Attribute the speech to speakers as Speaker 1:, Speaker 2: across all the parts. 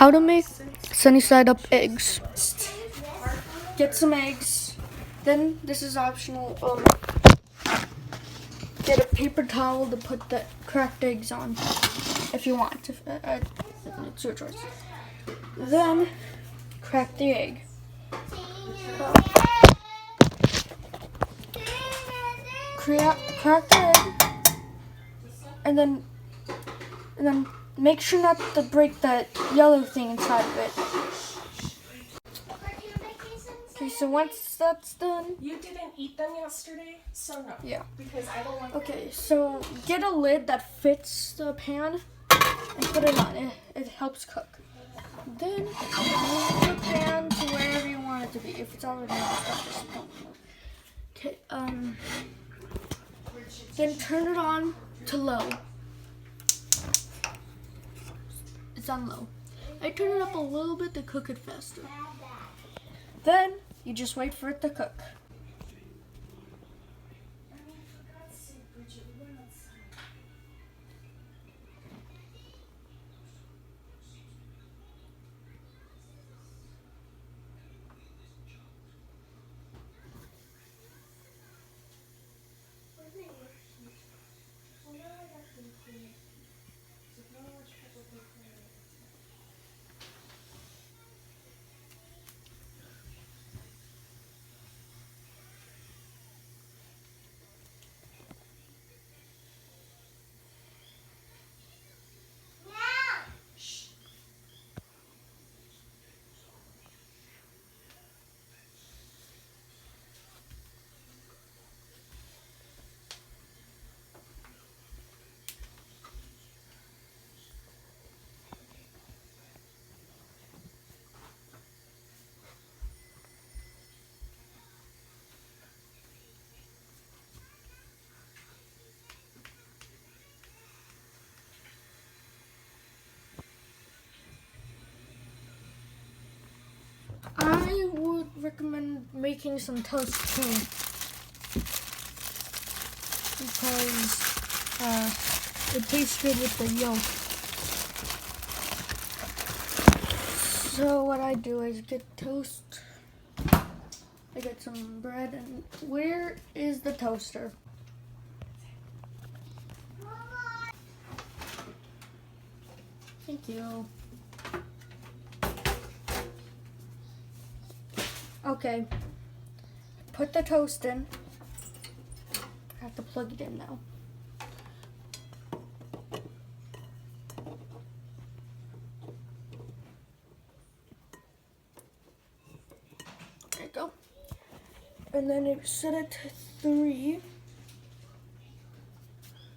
Speaker 1: How to make sunny side up eggs. Get some eggs. Then this is optional. Get a paper towel to put the cracked eggs on, if you want. It's your choice. Then crack the egg. Crack the egg, and then make sure not to break that yellow thing inside of it. Okay, so once that's done,
Speaker 2: you didn't eat them yesterday, so no.
Speaker 1: Yeah.
Speaker 2: Because I don't like.
Speaker 1: Okay, so get a lid that fits the pan and put it on. It helps cook. Then move the pan to wherever you want it to be. If it's already on, just don't move. Okay, then turn it on to low. It's on low. I turn it up a little bit to cook it faster. Then you just wait for it to cook. I would recommend making some toast too, because it tastes good with the yolk. So what I do is get toast. I get some bread, and where is the toaster? Thank you. Okay, put the toast in. I have to plug it in now. There you go. And then you set it to 3.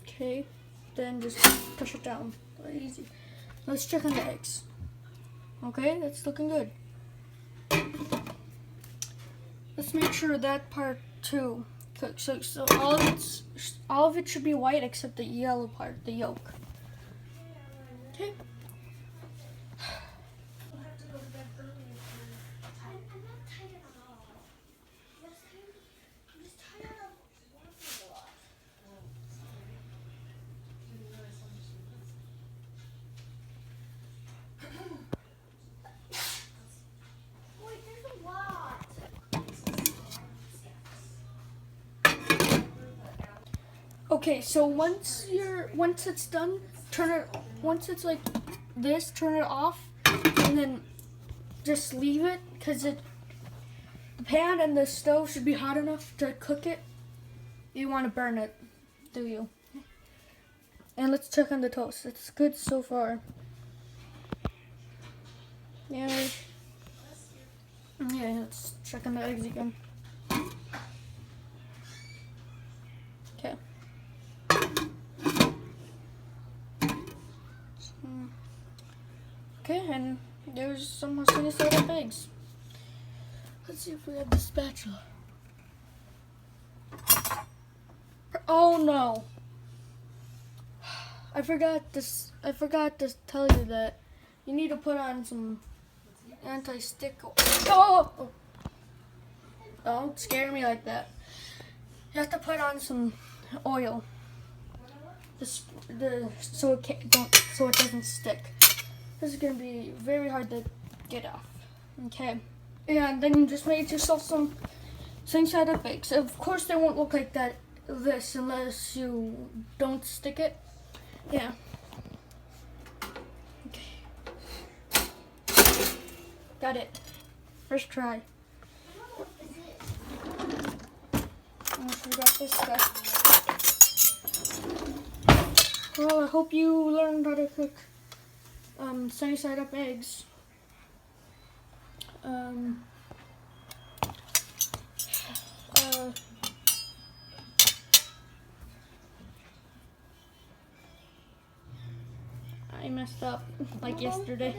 Speaker 1: Okay, then just push it down. Very easy. Let's check on the eggs. Okay, that's looking good. Let's make sure that part too cooks. So all of it should be white except the yellow part, the yolk. Okay. Okay, so once it's done, once it's like this, turn it off, and then just leave it, because the pan and the stove should be hot enough to cook it. You want to burn it, do you? And let's check on the toast. It's good so far. Yeah, let's check on the eggs again. Okay. Okay, and there's some sunny side up eggs. Let's see if we have the spatula. Oh no! I forgot to tell you that you need to put on some anti-stick. Oh! Don't scare me like that. You have to put on some oil. So it doesn't stick. This is gonna be very hard to get off. Okay. And then you just made yourself some sunny side up eggs. Of course they won't look like this unless you don't stick it. Yeah. Okay. Got it. First try. We got this stuff. Well, I hope you learned how to cook sunny side up eggs. I messed up like yesterday.